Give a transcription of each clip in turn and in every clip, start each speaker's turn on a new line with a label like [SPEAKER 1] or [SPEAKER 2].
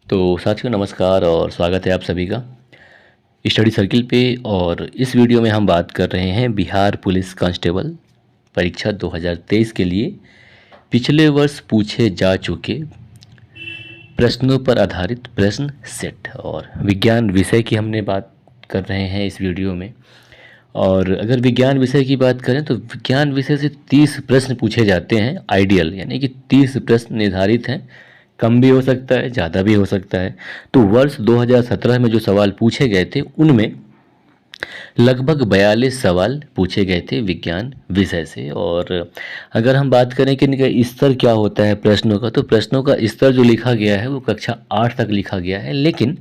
[SPEAKER 1] तो साथियों नमस्कार और स्वागत है आप सभी का स्टडी सर्किल पे। और इस वीडियो में हम बात कर रहे हैं बिहार पुलिस कांस्टेबल परीक्षा 2023 के लिए पिछले वर्ष पूछे जा चुके प्रश्नों पर आधारित प्रश्न सेट और विज्ञान विषय की हमने बात कर रहे हैं इस वीडियो में। और अगर विज्ञान विषय की बात करें तो विज्ञान विषय से 30 प्रश्न पूछे जाते हैं आइडियल, यानी कि 30 प्रश्न निर्धारित हैं। कम भी हो सकता है, ज़्यादा भी हो सकता है। तो वर्ष 2017 में जो सवाल पूछे गए थे उनमें लगभग 42 सवाल पूछे गए थे विज्ञान विषय से। और अगर हम बात करें कि इनका स्तर क्या होता है प्रश्नों का, तो प्रश्नों का स्तर जो लिखा गया है वो कक्षा 8 तक लिखा गया है, लेकिन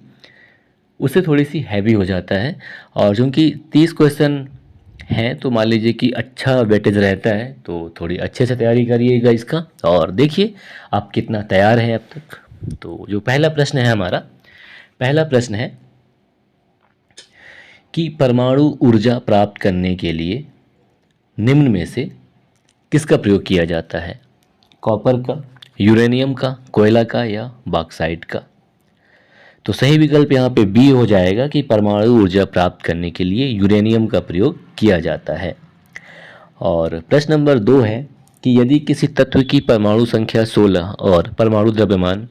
[SPEAKER 1] उससे थोड़ी सी हैवी हो जाता है। और चूँकि 30 क्वेश्चन हैं तो मान लीजिए कि अच्छा वेटेज रहता है, तो थोड़ी अच्छे से तैयारी करिएगा इसका और देखिए आप कितना तैयार हैं अब तक। तो जो पहला प्रश्न है हमारा, पहला प्रश्न है कि परमाणु ऊर्जा प्राप्त करने के लिए निम्न में से किसका प्रयोग किया जाता है? कॉपर का, यूरेनियम का, कोयला का या बॉक्साइट का? तो सही विकल्प यहाँ पे बी हो जाएगा कि परमाणु ऊर्जा प्राप्त करने के लिए यूरेनियम का प्रयोग किया जाता है। और प्रश्न नंबर 2 है कि यदि किसी तत्व की परमाणु संख्या 16 और परमाणु द्रव्यमान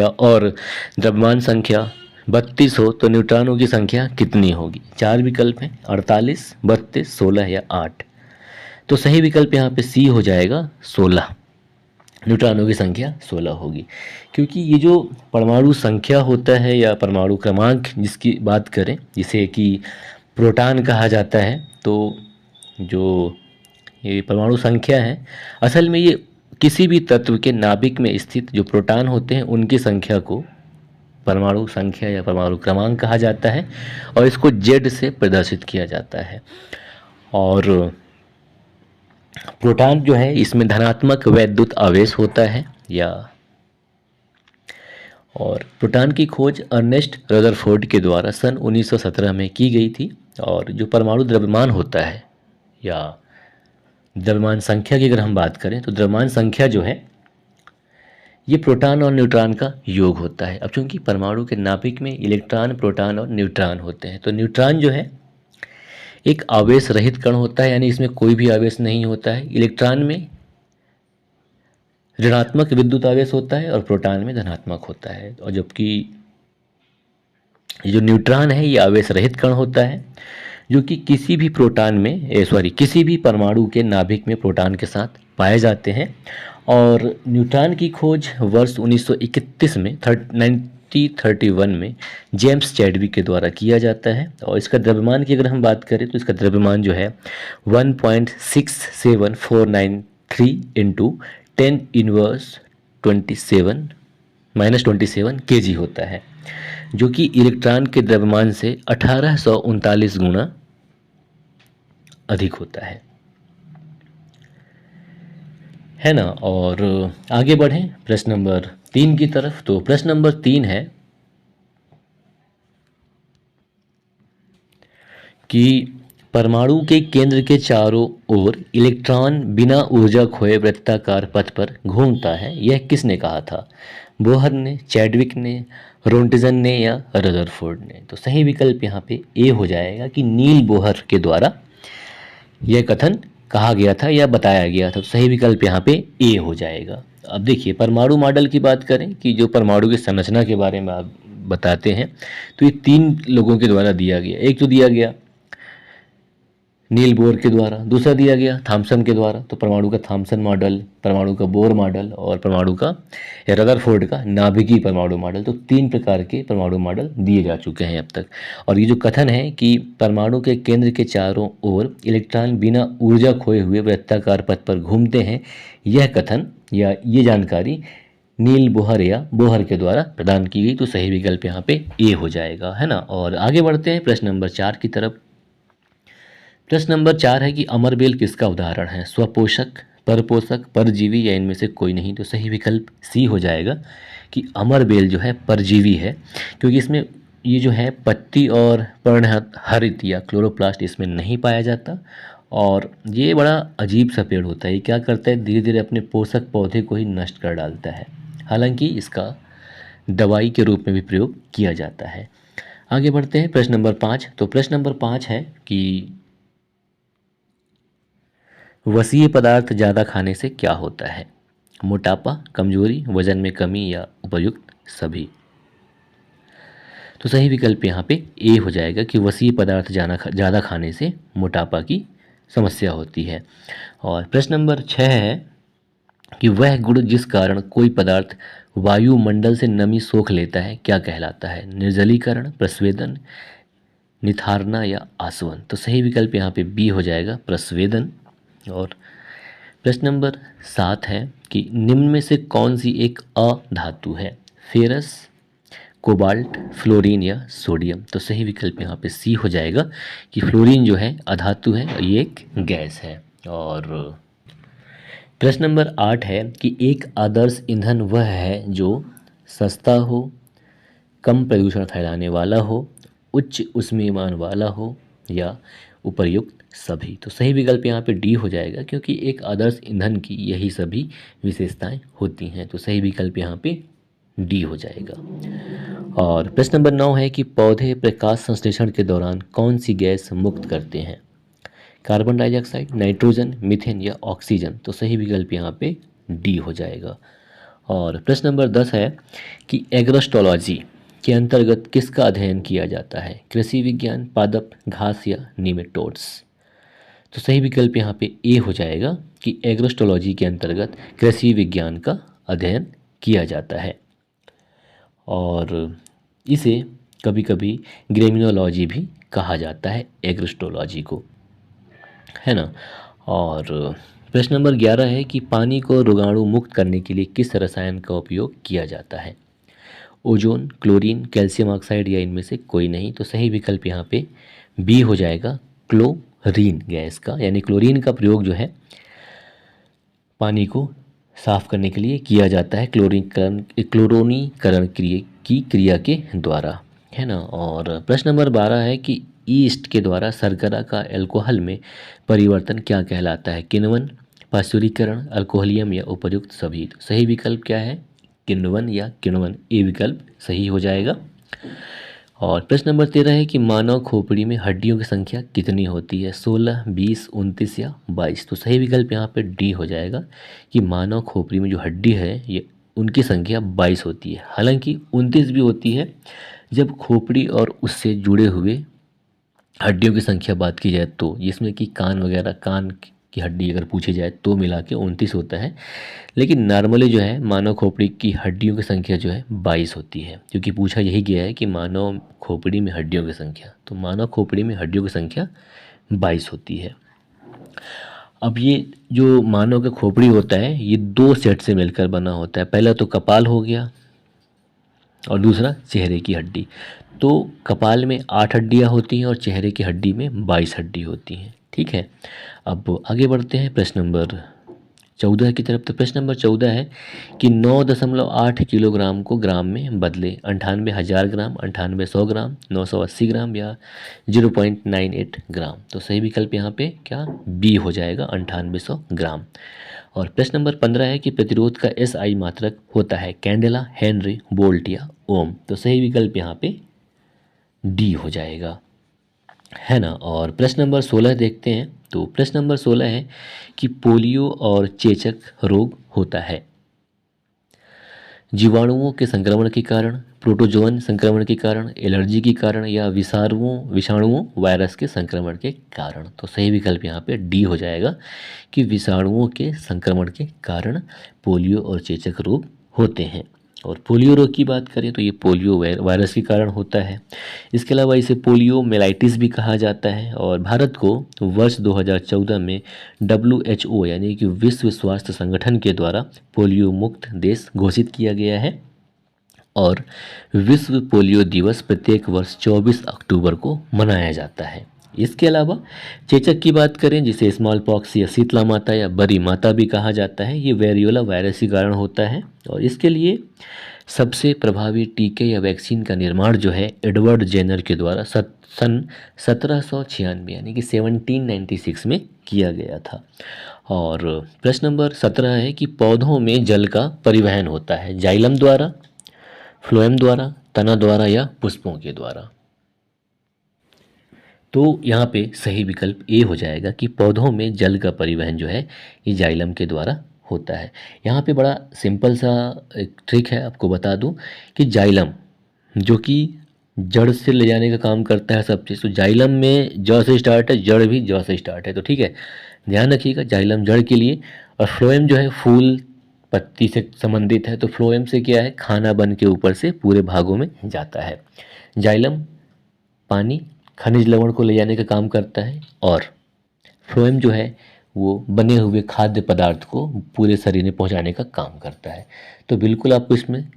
[SPEAKER 1] और द्रव्यमान संख्या 32 हो तो न्यूट्रॉनों की संख्या कितनी होगी? 4 विकल्प हैं, 48, 32, 16 या 8। तो सही विकल्प यहाँ पे सी हो जाएगा, 16। न्यूट्रॉनों की संख्या 16 होगी, क्योंकि ये जो परमाणु संख्या होता है या परमाणु क्रमांक जिसकी बात करें, जिसे कि प्रोटॉन कहा जाता है, तो जो ये परमाणु संख्या है असल में ये किसी भी तत्व के नाभिक में स्थित जो प्रोटॉन होते हैं उनकी संख्या को परमाणु संख्या या परमाणु क्रमांक कहा जाता है और इसको जेड से प्रदर्शित किया जाता है। और प्रोटॉन जो है इसमें धनात्मक वैद्युत आवेश होता है और प्रोटॉन की खोज अर्नेस्ट रदरफोर्ड के द्वारा सन 1917 में की गई थी। और जो परमाणु द्रव्यमान होता है या द्रव्यमान संख्या की अगर हम बात करें तो द्रव्यमान संख्या जो है ये प्रोटॉन और न्यूट्रॉन का योग होता है। अब चूंकि परमाणु के नाभिक में इलेक्ट्रॉन, प्रोटॉन और न्यूट्रॉन होते हैं, तो न्यूट्रॉन जो है एक आवेश रहित कण होता है, यानी इसमें कोई भी आवेश नहीं होता है। इलेक्ट्रॉन में ऋणात्मक विद्युत आवेश होता है और प्रोटॉन में धनात्मक होता है। और जबकि ये जो न्यूट्रॉन है ये आवेश रहित कण होता है जो कि किसी भी किसी भी परमाणु के नाभिक में प्रोटॉन के साथ पाए जाते हैं। और न्यूट्रॉन की खोज वर्ष 1931 में 1931 में जेम्स चैडविक के द्वारा किया जाता है। और इसका द्रव्यमान की अगर हम बात करें तो इसका द्रव्यमान जो है 1.67493 इंटू 10⁻27 kg होता है, जो कि इलेक्ट्रॉन के द्रव्यमान से 1839 गुना अधिक होता है ना। और आगे बढ़ें प्रश्न नंबर 3 की तरफ। तो प्रश्न नंबर 3 है कि परमाणु के केंद्र के चारों ओर इलेक्ट्रॉन बिना ऊर्जा खोए वृत्ताकार पथ पर घूमता है, यह किसने कहा था? बोहर ने, चैडविक ने, रोंटिजन ने या रदरफोर्ड ने? तो सही विकल्प यहाँ पे ए हो जाएगा कि नील बोहर के द्वारा यह कथन कहा गया था या बताया गया था। तो सही विकल्प यहाँ पे ए हो जाएगा। अब देखिए परमाणु मॉडल की बात करें कि जो परमाणु की संरचना के बारे में आप बताते हैं, तो ये 3 लोगों के द्वारा दिया गया। एक तो दिया गया नील बोर के द्वारा, दूसरा दिया गया थॉमसन के द्वारा। तो परमाणु का थॉमसन मॉडल, परमाणु का बोर मॉडल और परमाणु का या रदरफोर्ड का नाभिकीय परमाणु मॉडल। तो 3 प्रकार के परमाणु मॉडल दिए जा चुके हैं अब तक। और ये जो कथन है कि परमाणु के केंद्र के चारों ओर इलेक्ट्रॉन बिना ऊर्जा खोए हुए वृत्ताकार पथ पर घूमते हैं, यह कथन या ये जानकारी नील बोहर या बोहर के द्वारा प्रदान की गई। तो सही विकल्प यहाँ पे ए हो जाएगा, है ना। और आगे बढ़ते हैं प्रश्न नंबर 4 की तरफ। प्रश्न नंबर 4 है कि अमरबेल किसका उदाहरण है? स्वपोषक, परपोषक, परजीवी या इनमें से कोई नहीं? तो सही विकल्प सी हो जाएगा कि अमरबेल जो है परजीवी है, क्योंकि इसमें ये जो है पत्ती और पर्णहरित या क्लोरोप्लास्ट इसमें नहीं पाया जाता। और ये बड़ा अजीब सा पेड़ होता है। ये क्या करता है, धीरे धीरे अपने पोषक पौधे को ही नष्ट कर डालता है। हालांकि इसका दवाई के रूप में भी प्रयोग किया जाता है। आगे बढ़ते हैं प्रश्न नंबर 5। तो प्रश्न नंबर 5 है कि वसीय पदार्थ ज़्यादा खाने से क्या होता है? मोटापा, कमजोरी, वजन में कमी या उपर्युक्त सभी। तो सही विकल्प यहाँ पे ए हो जाएगा कि वसीय पदार्थ ज़्यादा खाने से मोटापा की समस्या होती है। और प्रश्न नंबर 6 है कि वह गुण जिस कारण कोई पदार्थ वायुमंडल से नमी सोख लेता है क्या कहलाता है? निर्जलीकरण, प्रस्वेदन, निथारना या आसवन। तो सही विकल्प यहाँ पे बी हो जाएगा, प्रस्वेदन। और प्रश्न नंबर 7 है कि निम्न में से कौन सी एक अधातु है? फेरस, कोबाल्ट, फ्लोरीन या सोडियम। तो सही विकल्प यहाँ पे सी हो जाएगा कि फ्लोरीन जो है अधातु है और ये एक गैस है। और प्रश्न नंबर 8 है कि एक आदर्श ईंधन वह है जो सस्ता हो, कम प्रदूषण फैलाने वाला हो, उच्च ऊष्मीयमान वाला हो या उपर्युक्त सभी। तो सही विकल्प यहाँ पे डी हो जाएगा क्योंकि एक आदर्श ईंधन की यही सभी विशेषताएं होती हैं। तो सही विकल्प यहाँ पे डी हो जाएगा। और प्रश्न नंबर 9 है कि पौधे प्रकाश संश्लेषण के दौरान कौन सी गैस मुक्त करते हैं? कार्बन डाइऑक्साइड, नाइट्रोजन, मीथेन या ऑक्सीजन। तो सही विकल्प यहाँ पे डी हो जाएगा। और प्रश्न नंबर 10 है कि एग्रोस्टोलॉजी के अंतर्गत किसका अध्ययन किया जाता है? कृषि विज्ञान, पादप, घास या निमेटोड्स। तो सही विकल्प यहाँ पे ए हो जाएगा कि एग्रोस्टोलॉजी के अंतर्गत कृषि विज्ञान का अध्ययन किया जाता है। और इसे कभी कभी ग्रेमिनोलॉजी भी कहा जाता है एग्रोस्टोलॉजी को, है ना। और प्रश्न नंबर 11 है कि पानी को रोगाणु मुक्त करने के लिए किस रसायन का उपयोग किया जाता है? ओजोन, क्लोरीन, कैल्शियम ऑक्साइड या इनमें से कोई नहीं। तो सही विकल्प यहाँ पे बी हो जाएगा, क्लोरीन गैस का, यानी क्लोरीन का प्रयोग जो है पानी को साफ करने के लिए किया जाता है क्लोरोनीकरण क्रिया के द्वारा, है ना। और प्रश्न नंबर 12 है कि ईस्ट के द्वारा शर्करा का अल्कोहल में परिवर्तन क्या कहलाता है? किण्वन, पाश्चुरीकरण, अल्कोहलियम या उपर्युक्त सभी। तो सही विकल्प क्या है? किण्वन या किण्वन, ए विकल्प सही हो जाएगा। और प्रश्न नंबर 13 है कि मानव खोपड़ी में हड्डियों की संख्या कितनी होती है? 16, 20, 29 या 22। तो सही विकल्प यहाँ पे डी हो जाएगा कि मानव खोपड़ी में जो हड्डी है ये उनकी संख्या 22 होती है। हालांकि 29 भी होती है जब खोपड़ी और उससे जुड़े हुए हड्डियों की संख्या बात की जाए तो, जिसमें कि कान वगैरह, कान की हड्डी अगर पूछी जाए तो मिला के 29 होता है। लेकिन नॉर्मली जो है मानव खोपड़ी की हड्डियों की संख्या जो है 22 होती है, क्योंकि पूछा यही गया है कि मानव खोपड़ी में हड्डियों की संख्या, तो मानव खोपड़ी में हड्डियों की संख्या 22 होती है। अब ये जो मानव का खोपड़ी होता है ये 2 सेट से मिलकर बना होता है। पहला तो कपाल हो गया और दूसरा चेहरे की हड्डी। तो कपाल में 8 हड्डियाँ होती हैं और चेहरे की हड्डी में 22 हड्डी होती हैं, ठीक है। अब आगे बढ़ते हैं प्रश्न नंबर 14 की तरफ। तो प्रश्न नंबर 14 है कि 9.8 किलोग्राम को ग्राम में बदले 98,000 ग्राम, 9800 ग्राम, 980 ग्राम या 0.98 ग्राम। तो सही विकल्प यहाँ पे क्या बी हो जाएगा, 9800 ग्राम। और प्रश्न नंबर 15 है कि प्रतिरोध का एसआई मात्रक होता है? कैंडेला, हेनरी, वोल्ट या ओम। तो सही विकल्प यहाँ पे डी हो जाएगा, है ना। और प्रश्न नंबर 16 देखते हैं। तो प्रश्न नंबर 16 है कि पोलियो और चेचक रोग होता है जीवाणुओं के संक्रमण के कारण, प्रोटोजोअन संक्रमण के कारण, एलर्जी के कारण या विषाणुओं वायरस के संक्रमण के कारण। तो सही विकल्प यहाँ पे डी हो जाएगा कि विषाणुओं के संक्रमण के कारण पोलियो और चेचक रोग होते हैं। और पोलियो रोग की बात करें तो ये पोलियो वायरस के कारण होता है। इसके अलावा इसे पोलियो मेलाइटिस भी कहा जाता है। और भारत को वर्ष 2014 में WHO यानी कि विश्व स्वास्थ्य संगठन के द्वारा पोलियो मुक्त देश घोषित किया गया है। और विश्व पोलियो दिवस प्रत्येक वर्ष 24 अक्टूबर को मनाया जाता है। इसके अलावा चेचक की बात करें जिसे स्मॉल पॉक्स या शीतला माता या बरी माता भी कहा जाता है, ये वेरियोला वायरस के कारण होता है। और इसके लिए सबसे प्रभावी टीके या वैक्सीन का निर्माण जो है एडवर्ड जेनर के द्वारा सन 1796 यानी कि 1796 में किया गया था। और प्रश्न नंबर 17 है कि पौधों में जल का परिवहन होता है जाइलम द्वारा, फ्लोएम द्वारा, तना द्वारा या पुष्पों के द्वारा। तो यहाँ पे सही विकल्प ए हो जाएगा कि पौधों में जल का परिवहन जो है ये जाइलम के द्वारा होता है। यहाँ पे बड़ा सिंपल सा एक ट्रिक है, आपको बता दूं कि जाइलम जो कि जड़ से ले जाने का काम करता है सब चीज़, तो जाइलम में ज से स्टार्ट है, जड़ भी ज से स्टार्ट है, तो ठीक है, ध्यान रखिएगा जाइलम जड़ के लिए। और फ्लोएम जो है फूल पत्ती से संबंधित है, तो फ्लोएम से क्या है, खाना बन के ऊपर से पूरे भागों में जाता है। जाइलम पानी खनिज लवण को ले जाने का काम करता है और फ्लोएम जो है वो बने हुए खाद्य पदार्थ को पूरे शरीर में पहुंचाने का काम करता है। तो बिल्कुल आपको इसमें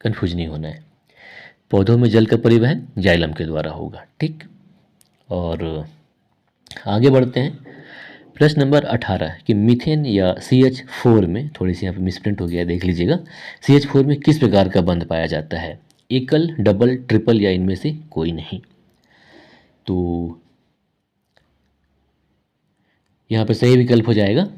[SPEAKER 1] कंफ्यूज नहीं होना है, पौधों में जल का परिवहन जाइलम के द्वारा होगा। ठीक, और आगे बढ़ते हैं। प्रश्न नंबर 18 कि मीथेन या CH4 में, थोड़ी सी यहाँ पे मिसप्रिंट हो गया, देख लीजिएगा, CH4 में किस प्रकार का बंध पाया जाता है, एकल, डबल, ट्रिपल या इनमें से कोई नहीं। तो यहाँ पर सही विकल्प हो जाएगा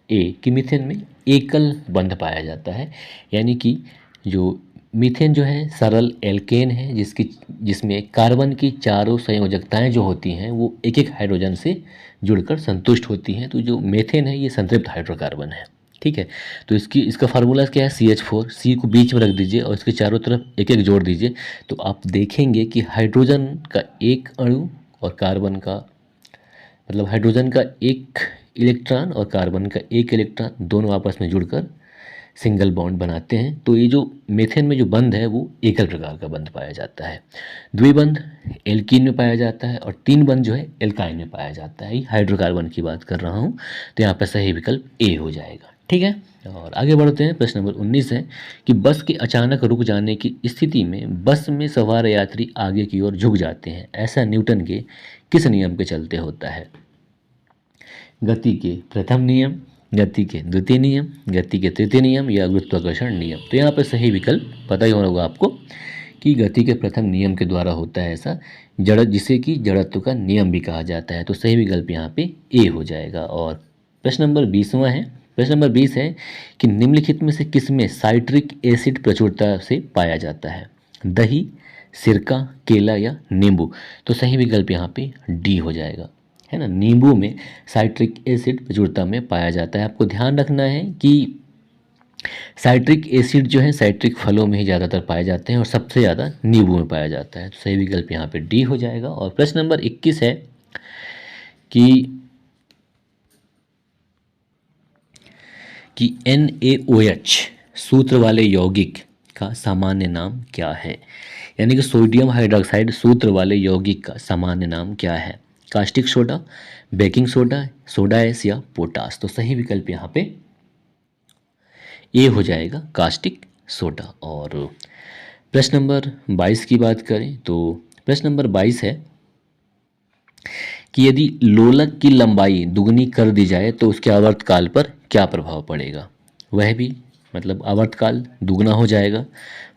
[SPEAKER 1] ए कि मीथेन में एकल बंध पाया जाता है, यानी कि जो मीथेन जो है सरल एल्केन है जिसमें कार्बन की चारों संयोजकताएं जो होती हैं वो एक एक हाइड्रोजन से जुड़कर संतुष्ट होती हैं। तो जो मीथेन है ये संतृप्त हाइड्रोकार्बन है। ठीक है, तो इसका फार्मूला क्या है, CH4, सी को बीच में रख दीजिए और इसके चारों तरफ एक एक जोड़ दीजिए, तो आप देखेंगे कि हाइड्रोजन का एक अणु और कार्बन का, मतलब हाइड्रोजन का एक इलेक्ट्रॉन और कार्बन का एक इलेक्ट्रॉन दोनों आपस में जुड़कर सिंगल बॉन्ड बनाते हैं। तो ये जो मीथेन में जो बंध है वो एकल प्रकार का बंध पाया जाता है। द्विबंध एल्कीन में पाया जाता है और तीन बंध जो है एल्काइन में पाया जाता है। ये हाइड्रोकार्बन की बात कर रहा हूँ, तो यहाँ पर सही विकल्प ए हो जाएगा। ठीक है, और आगे बढ़ते हैं। प्रश्न नंबर 19 है कि बस के अचानक रुक जाने की स्थिति में बस में सवार यात्री आगे की ओर झुक जाते हैं, ऐसा न्यूटन के किस नियम के चलते होता है। गति के प्रथम नियम, गति के द्वितीय नियम, गति के तृतीय नियम या गुरुत्वाकर्षण नियम। तो यहाँ पर सही विकल्प पता ही होगा आपको कि गति के प्रथम नियम के द्वारा होता है ऐसा, जिसे कि जड़त्व का नियम भी कहा जाता है। तो सही विकल्प यहाँ पे ए हो जाएगा। और प्रश्न नंबर 20वां है। प्रश्न नंबर 20 है कि निम्नलिखित में से किसमें साइट्रिक एसिड प्रचुरता से पाया जाता है, दही, सिरका, केला या नींबू। तो सही विकल्प यहाँ पे डी हो जाएगा, है ना। नींबू में साइट्रिक एसिड प्रचुरता में पाया जाता है। आपको ध्यान रखना है कि साइट्रिक एसिड जो है साइट्रिक फलों में ही ज़्यादातर पाए जाते हैं और सबसे ज़्यादा नींबू में पाया जाता है। तो सही विकल्प यहाँ पे डी हो जाएगा। और प्रश्न नंबर 21 है कि NaOH सूत्र वाले यौगिक का सामान्य नाम क्या है, यानी कि सोडियम हाइड्रोक्साइड सूत्र वाले यौगिक का सामान्य नाम क्या है, caustic soda, baking soda, soda S या पोटास। तो सही विकल्प यहाँ पे ए हो जाएगा, कास्टिक सोडा। और प्रश्न नंबर 22 की बात करें तो प्रश्न नंबर 22 है कि यदि लोलक की लंबाई दुगनी कर दी जाए तो उसके आवर्तकाल पर क्या प्रभाव पड़ेगा। वह भी मतलब आवर्तकाल दुगना हो जाएगा,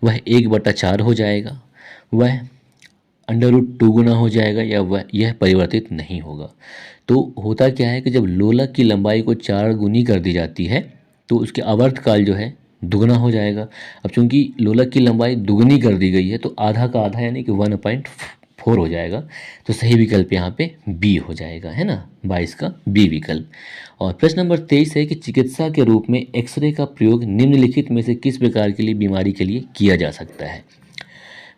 [SPEAKER 1] वह 1/4 हो जाएगा, वह √2 गुना हो जाएगा या वह यह परिवर्तित नहीं होगा। तो होता क्या है कि जब लोलक की लंबाई को 4 गुनी कर दी जाती है तो उसके आवर्तकाल जो है दुगना हो जाएगा। अब चूंकि लोलक की लंबाई दुगनी कर दी गई है तो आधा का आधा यानी कि 1/4 हो जाएगा। तो सही विकल्प यहाँ पे बी हो जाएगा, है ना, 22 का बी विकल्प। और प्रश्न नंबर 23 है कि चिकित्सा के रूप में एक्सरे का प्रयोग निम्नलिखित में से किस प्रकार के लिए बीमारी के लिए किया जा सकता है,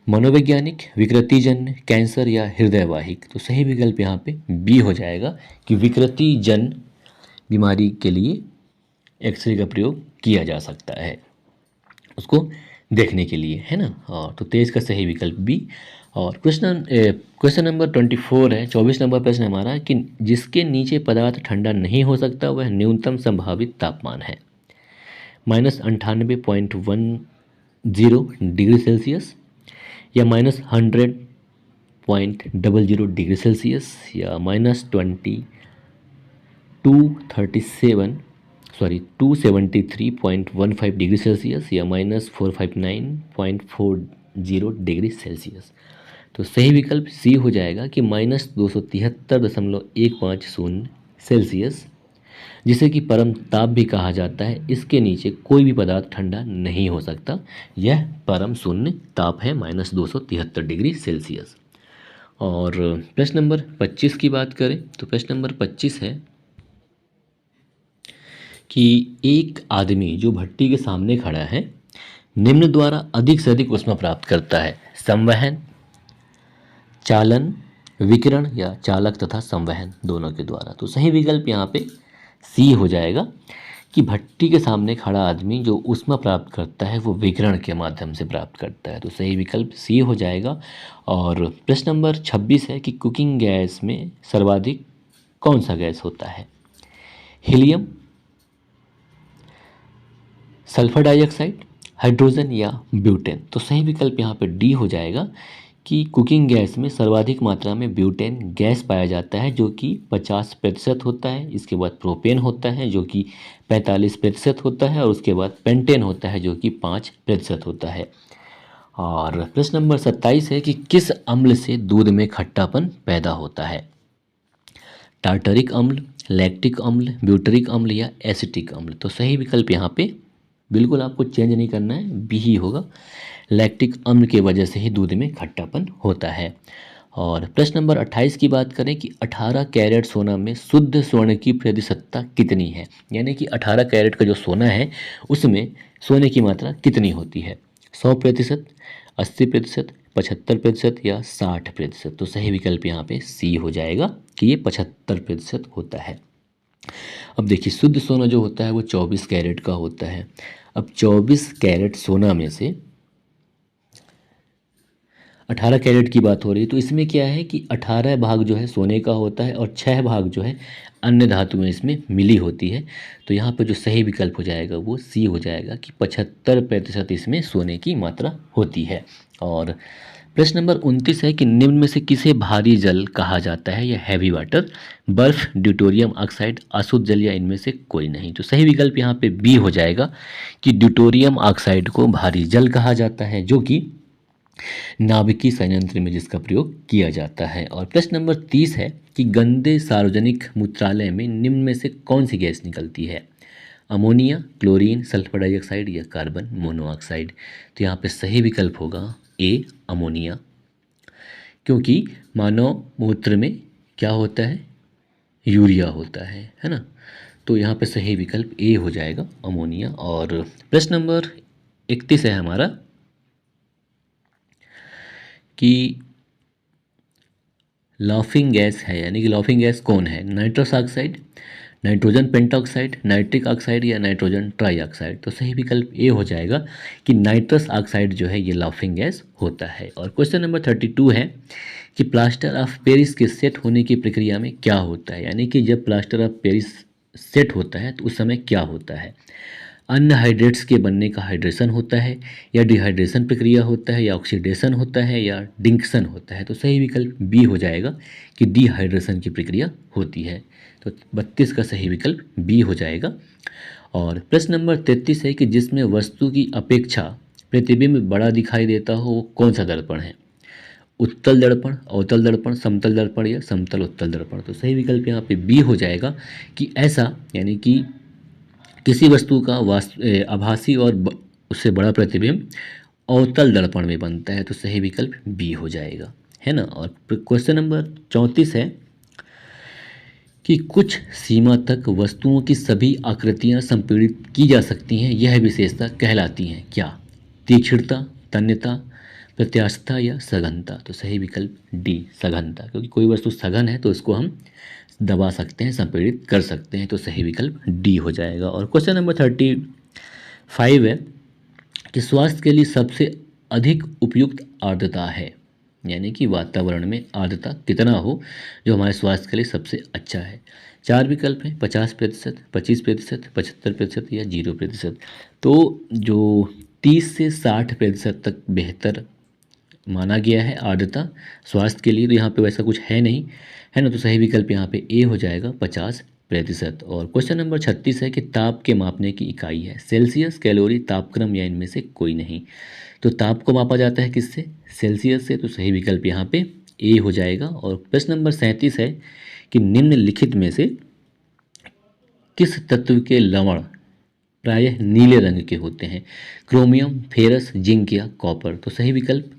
[SPEAKER 1] मनोवैज्ञानिक, विकृतिजन्य, कैंसर या हृदयवाहिक। तो सही विकल्प यहाँ पे बी हो जाएगा कि विकृतिजन्य बीमारी के लिए एक्सरे का प्रयोग किया जा सकता है उसको देखने के लिए, है ना। और तो 23 का सही विकल्प बी। और क्वेश्चन नंबर 24 है, 24 नंबर प्रश्न हमारा कि जिसके नीचे पदार्थ ठंडा नहीं हो सकता वह न्यूनतम संभावित तापमान है, -98.10 डिग्री सेल्सियस या -100.00 डिग्री सेल्सियस या -273.15 डिग्री सेल्सियस या -459.40 डिग्री सेल्सियस। तो सही विकल्प सी हो जाएगा कि -273.150 सेल्सियस जिसे कि परम ताप भी कहा जाता है। इसके नीचे कोई भी पदार्थ ठंडा नहीं हो सकता। यह परम शून्य ताप है -273 डिग्री सेल्सियस। और प्रश्न नंबर 25 की बात करें तो प्रश्न नंबर 25 है कि एक आदमी जो भट्टी के सामने खड़ा है निम्न द्वारा अधिक से अधिक ऊष्मा प्राप्त करता है: संवहन, चालन, विकिरण या चालक तथा संवहन दोनों के द्वारा। तो सही विकल्प यहाँ पे सी हो जाएगा कि भट्टी के सामने खड़ा आदमी जो ऊष्मा प्राप्त करता है वो विकिरण के माध्यम से प्राप्त करता है। तो सही विकल्प सी हो जाएगा। और प्रश्न नंबर 26 है कि कुकिंग गैस में सर्वाधिक कौन सा गैस होता है: हीलियम, सल्फर डाइऑक्साइड, हाइड्रोजन या ब्यूटेन। तो सही विकल्प यहाँ पे डी हो जाएगा कि कुकिंग गैस में सर्वाधिक मात्रा में ब्यूटेन गैस पाया जाता है जो कि 50% होता है। इसके बाद प्रोपेन होता है जो कि 45% होता है और उसके बाद पेंटेन होता है जो कि 5% होता है। और प्रश्न नंबर 27 है कि किस अम्ल से दूध में खट्टापन पैदा होता है: टार्टरिक अम्ल, लैक्टिक अम्ल, ब्यूटरिक अम्ल या एसिटिक अम्ल। तो सही विकल्प यहाँ पे बिल्कुल आपको चेंज नहीं करना है, बी ही होगा। लैक्टिक अम्ल की वजह से ही दूध में खट्टापन होता है। और प्रश्न नंबर 28 की बात करें कि 18 कैरेट सोना में शुद्ध स्वर्ण की प्रतिशतता कितनी है, यानी कि 18 कैरेट का जो सोना है उसमें सोने की मात्रा कितनी होती है: 100%, 80%, 75% या 60%। तो सही विकल्प यहाँ पे सी हो जाएगा कि ये 75% होता है। अब देखिए शुद्ध सोना जो होता है वो 24 कैरेट का होता है। अब 24 कैरेट सोना में से 18 कैरेट की बात हो रही है तो इसमें क्या है कि 18 भाग जो है सोने का होता है और 6 भाग जो है अन्य धातुएं इसमें मिली होती है। तो यहाँ पर जो सही विकल्प हो जाएगा वो सी हो जाएगा कि 75% इसमें सोने की मात्रा होती है। और प्रश्न नंबर 29 है कि निम्न में से किसे भारी जल कहा जाता है या हैवी वाटर: बर्फ, ड्यूटोरियम ऑक्साइड, अशुद्ध जल या इनमें से कोई नहीं। तो सही विकल्प यहाँ पे बी हो जाएगा कि ड्यूटोरियम ऑक्साइड को भारी जल कहा जाता है जो कि नाभिकीय संयंत्र में जिसका प्रयोग किया जाता है। और प्रश्न नंबर 30 है कि गंदे सार्वजनिक मूत्रालय में निम्न में से कौन सी गैस निकलती है: अमोनिया, क्लोरीन, सल्फर डाइऑक्साइड या कार्बन मोनोऑक्साइड। तो यहाँ पे सही विकल्प होगा ए, अमोनिया, क्योंकि मानव मूत्र में क्या होता है, यूरिया होता है ना। तो यहाँ पे सही विकल्प ए हो जाएगा, अमोनिया। और प्रश्न नंबर 31 है हमारा कि लाफिंग गैस है, यानी कि लाफिंग गैस कौन है: nitrous oxide, nitrogen pentoxide, nitric oxide या नाइट्रोजन ट्राईऑक्साइड। तो सही विकल्प ए हो जाएगा कि नाइट्रस ऑक्साइड जो है ये लाफिंग गैस होता है। और क्वेश्चन नंबर 32 है कि प्लास्टर ऑफ पेरिस के सेट होने की प्रक्रिया में क्या होता है, यानी कि जब प्लास्टर ऑफ पेरिस सेट होता है तो उस समय क्या होता है: अन्य हाइड्रेट्स के बनने का हाइड्रेशन होता है या डिहाइड्रेशन प्रक्रिया होता है या ऑक्सीडेशन होता है या डिंक्शन होता है। तो सही विकल्प बी हो जाएगा कि डिहाइड्रेशन की प्रक्रिया होती है। तो 32 का सही विकल्प बी हो जाएगा। और प्रश्न नंबर 33 है कि जिसमें वस्तु की अपेक्षा प्रतिबिंब बड़ा दिखाई देता हो वो कौन सा दर्पण है: उत्तल दर्पण, अवतल दर्पण, समतल दर्पण या समतल उत्तल दर्पण। तो सही विकल्प यहाँ पे बी हो जाएगा कि ऐसा, यानी कि किसी वस्तु का आभासी और उससे बड़ा प्रतिबिंब अवतल दर्पण में बनता है। तो सही विकल्प बी हो जाएगा, है ना। और क्वेश्चन नंबर 34 है कि कुछ सीमा तक वस्तुओं की सभी आकृतियां संपीड़ित की जा सकती हैं, यह विशेषता कहलाती हैं क्या: तीक्ष्णता, तन्यता, प्रत्यास्थता या सघनता। तो सही विकल्प डी, सघनता, क्योंकि कोई वस्तु सघन है तो इसको हम दबा सकते हैं, संपीड़ित कर सकते हैं। तो सही विकल्प डी हो जाएगा। और क्वेश्चन नंबर 35 है कि स्वास्थ्य के लिए सबसे अधिक उपयुक्त आर्द्रता है, यानी कि वातावरण में आर्द्रता कितना हो जो हमारे स्वास्थ्य के लिए सबसे अच्छा है। 4 विकल्प हैं: 50%, 25%, 75% या 0%। तो जो 30 से 60% तक बेहतर माना गया है आर्द्रता स्वास्थ्य के लिए, तो यहाँ पे वैसा कुछ है नहीं, है ना। तो सही विकल्प यहाँ पे ए हो जाएगा, 50%। और क्वेश्चन नंबर 36 है कि ताप के मापने की इकाई है: सेल्सियस, कैलोरी, तापक्रम या इनमें से कोई नहीं। तो ताप को मापा जाता है किससे? सेल्सियस से। तो सही विकल्प यहाँ पे ए हो जाएगा। और प्रश्न नंबर 37 है कि निम्नलिखित में से किस तत्व के लवण प्रायः नीले रंग के होते हैं? क्रोमियम, फेरस, जिंक या कॉपर? तो सही विकल्प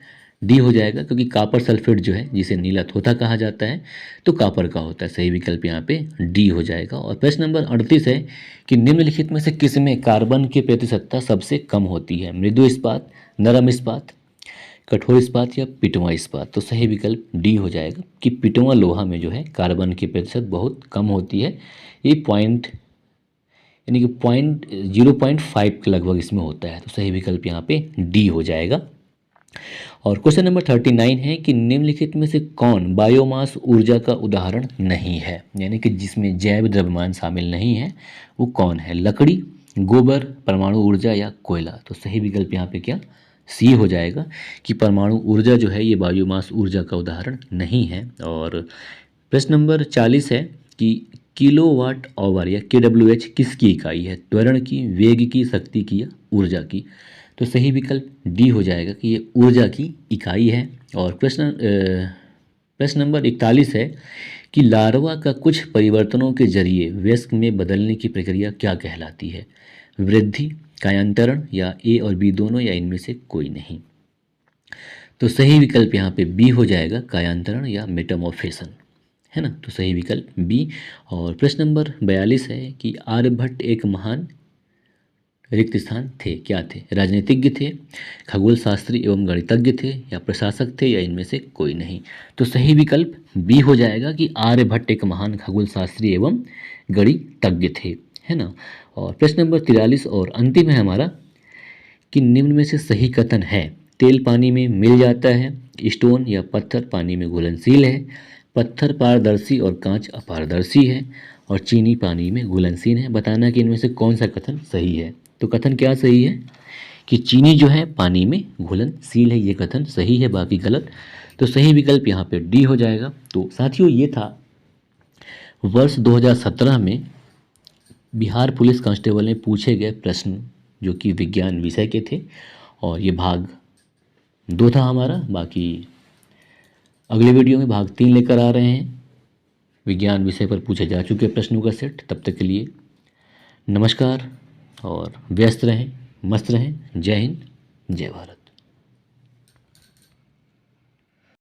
[SPEAKER 1] डी हो जाएगा, क्योंकि कॉपर सल्फेट जो है जिसे नीला थोथा कहा जाता है तो कॉपर का होता है। सही विकल्प यहाँ पे डी हो जाएगा। और प्रश्न नंबर 38 है कि निम्नलिखित में से किसमें कार्बन की प्रतिशतता सबसे कम होती है? मृदु इस्पात, नरम इस्पात, कठोर इस्पात या पिटवा इस्पात? तो सही विकल्प डी हो जाएगा कि पिटवा लोहा में जो है कार्बन की प्रतिशत बहुत कम होती है। ये पॉइंट यानी कि 0.5 के लगभग इसमें होता है। तो सही विकल्प यहाँ पे डी हो जाएगा। और क्वेश्चन नंबर 39 है कि निम्नलिखित में से कौन बायोमास ऊर्जा का उदाहरण नहीं है? यानी कि जिसमें जैव द्रव्यमान शामिल नहीं है वो कौन है? लकड़ी, गोबर, परमाणु ऊर्जा या कोयला? तो सही विकल्प यहाँ पे क्या सी हो जाएगा कि परमाणु ऊर्जा जो है ये बायोमास ऊर्जा का उदाहरण नहीं है। और प्रश्न नंबर 40 है कि किलोवाट आवर या KWH किसकी इकाई है? त्वरण की, वेग की, शक्ति की या ऊर्जा की? तो सही विकल्प डी हो जाएगा कि ये ऊर्जा की इकाई है। और प्रश्न नंबर 41 है कि लार्वा का कुछ परिवर्तनों के जरिए वयस्क में बदलने की प्रक्रिया क्या कहलाती है? वृद्धि, कायांतरण या ए और बी दोनों या इनमें से कोई नहीं? तो सही विकल्प यहाँ पे बी हो जाएगा, कायांतरण या मेटामॉर्फेशन, है ना। तो सही विकल्प बी। और प्रश्न नंबर 42 है कि आर्यभट्ट एक महान रिक्त स्थान थे, क्या थे? राजनीतिज्ञ थे, खगोल शास्त्री एवं गणितज्ञ थे या प्रशासक थे या इनमें से कोई नहीं? तो सही विकल्प बी हो जाएगा कि आर्यभट्ट एक महान खगोल शास्त्री एवं गणितज्ञ थे, है ना। और प्रश्न नंबर 43 और अंतिम है हमारा कि निम्न में से सही कथन है? तेल पानी में मिल जाता है, स्टोन या पत्थर पानी में घुलनशील है, पत्थर पारदर्शी और कांच अपारदर्शी है, और चीनी पानी में घुलनशील है। बताना कि इनमें से कौन सा कथन सही है। तो कथन क्या सही है कि चीनी जो है पानी में घुलनशील है, ये कथन सही है, बाकी गलत। तो सही विकल्प यहाँ पे डी हो जाएगा। तो साथियों, ये था वर्ष 2017 में बिहार पुलिस कांस्टेबल में पूछे गए प्रश्न जो कि विज्ञान विषय के थे। और ये भाग 2 था हमारा। बाकी अगले वीडियो में भाग 3 लेकर आ रहे हैं। विज्ञान विषय पर पूछे जा चुके प्रश्नों का सेट। तब तक के लिए नमस्कार और व्यस्त रहें, मस्त रहें। जय हिंद, जय भारत।